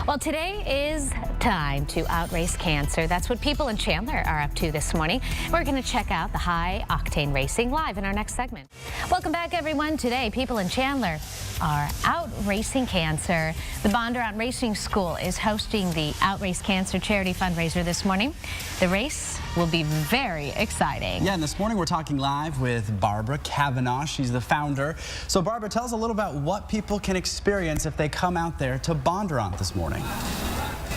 Well, today is time to outrace cancer. That's what people in Chandler are up to this morning. We're going to check out the high-octane racing live in our next segment. Welcome back, everyone. Today, people in Chandler are out racing cancer. The Bondurant Racing School is hosting the Outrace Cancer charity fundraiser this morning. The race will be very exciting. Yeah, and this morning we're talking live with Barbara Kavanaugh. She's the founder. So Barbara, tell us a little about what people can experience if they come out there to Bondurant this morning.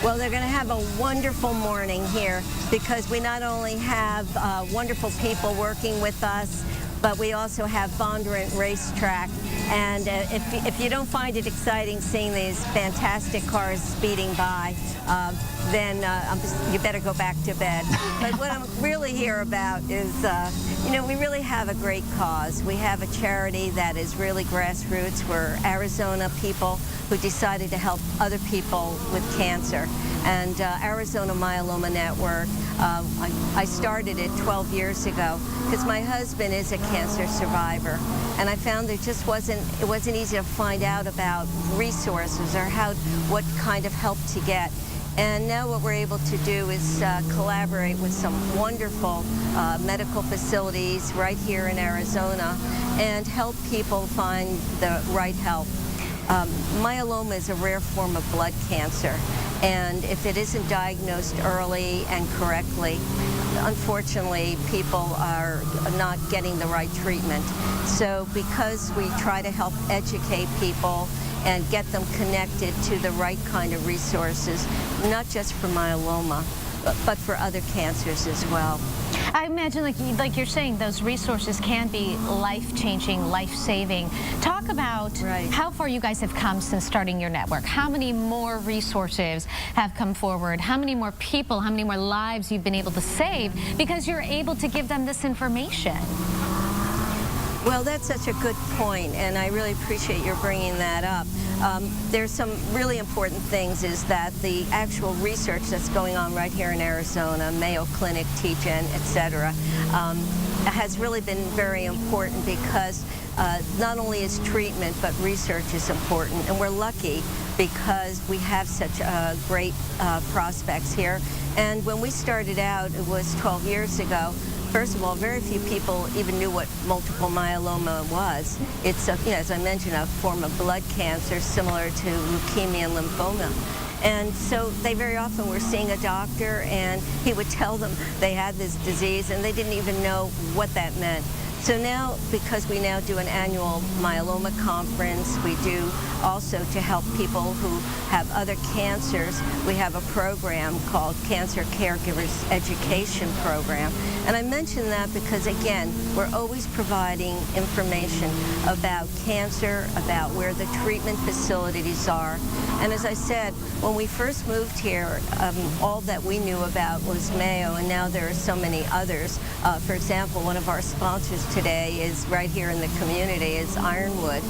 Well, they're going to have a wonderful morning here because we not only have wonderful people working with us, but we also have Bondurant Racetrack. And if you don't find it exciting seeing these fantastic cars speeding by, then you better go back to bed. But what I'm really here about is, you know, we really have a great cause. We have a charity that is really grassroots. We're Arizona people who decided to help other people with cancer. And Arizona Myeloma Network, I started it 12 years ago because my husband is a cancer survivor, and I found it wasn't easy to find out about resources or what kind of help to get. And now what we're able to do is collaborate with some wonderful medical facilities right here in Arizona and help people find the right help. Myeloma is a rare form of blood cancer, and if it isn't diagnosed early and correctly, unfortunately, people are not getting the right treatment. So because we try to help educate people and get them connected to the right kind of resources, not just for myeloma, but for other cancers as well. I imagine, like you're saying, those resources can be life-changing, life-saving. Talk about how far you guys have come since starting your network. How many more resources have come forward? How many more people, how many more lives you've been able to save because you're able to give them this information? Well, that's such a good point, and I really appreciate your bringing that up. There's some really important things is that the actual research that's going on right here in Arizona, Mayo Clinic, TGen, etc., has really been very important because not only is treatment, but research is important. And we're lucky because we have such great prospects here. And when we started out, it was 12 years ago, first of all, very few people even knew what multiple myeloma was. It's, as I mentioned, a form of blood cancer similar to leukemia and lymphoma. And so they very often were seeing a doctor and he would tell them they had this disease and they didn't even know what that meant. So now, because we now do an annual myeloma conference, we do also to help people who have other cancers, we have a program called Cancer Caregivers Education Program. And I mention that because, again, we're always providing information about cancer, about where the treatment facilities are. And as I said, when we first moved here, all that we knew about was Mayo, and now there are so many others. For example, one of our sponsors today is right here in the community is Ironwood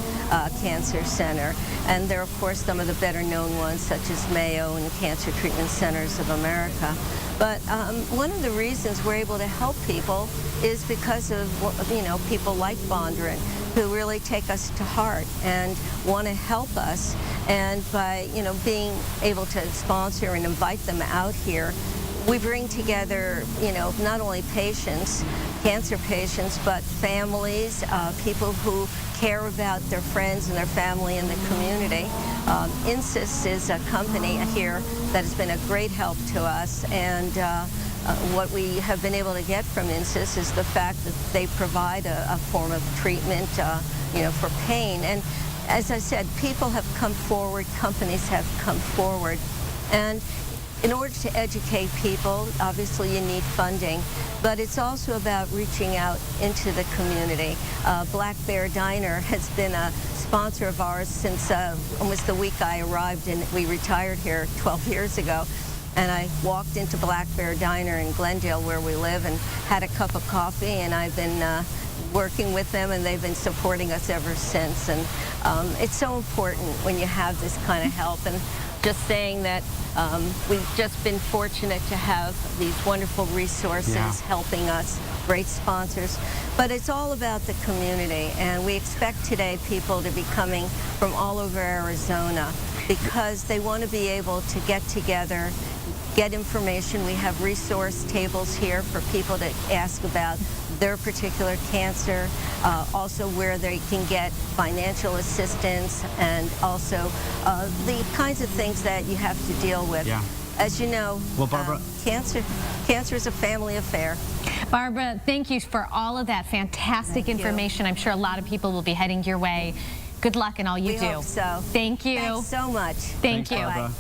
Cancer Center. And there are, of course, some of the better known ones such as Mayo and Cancer Treatment Centers of America. But one of the reasons we're able to help people is because of, you know, people like Bondurant who really take us to heart and want to help us. And by, you know, being able to sponsor and invite them out here, we bring together, you know, not only patients, cancer patients, but families, people who care about their friends and their family and the community. Insys is a company here that has been a great help to us, and what we have been able to get from Insys is the fact that they provide a form of treatment, you know, for pain. And as I said, people have come forward, companies have come forward, and in order to educate people, obviously you need funding, but it's also about reaching out into the community. Black Bear Diner has been a sponsor of ours since almost the week I arrived, and we retired here 12 years ago. And I walked into Black Bear Diner in Glendale, where we live, and had a cup of coffee, and I've been working with them, and they've been supporting us ever since. And it's so important when you have this kind of help. And just saying that we've just been fortunate to have these wonderful resources helping us, great sponsors. But it's all about the community, and we expect today people to be coming from all over Arizona. because they want to be able to get together, get information. We have resource tables here for people to ask about their particular cancer, also where they can get financial assistance, and also the kinds of things that you have to deal with. Yeah. As you know, well, Barbara, cancer is a family affair. Barbara, thank you for all of that fantastic information. I'm sure a lot of people will be heading your way. Good luck in all you do. We hope so. Thank you. Thanks so much. Thank you. Barbara.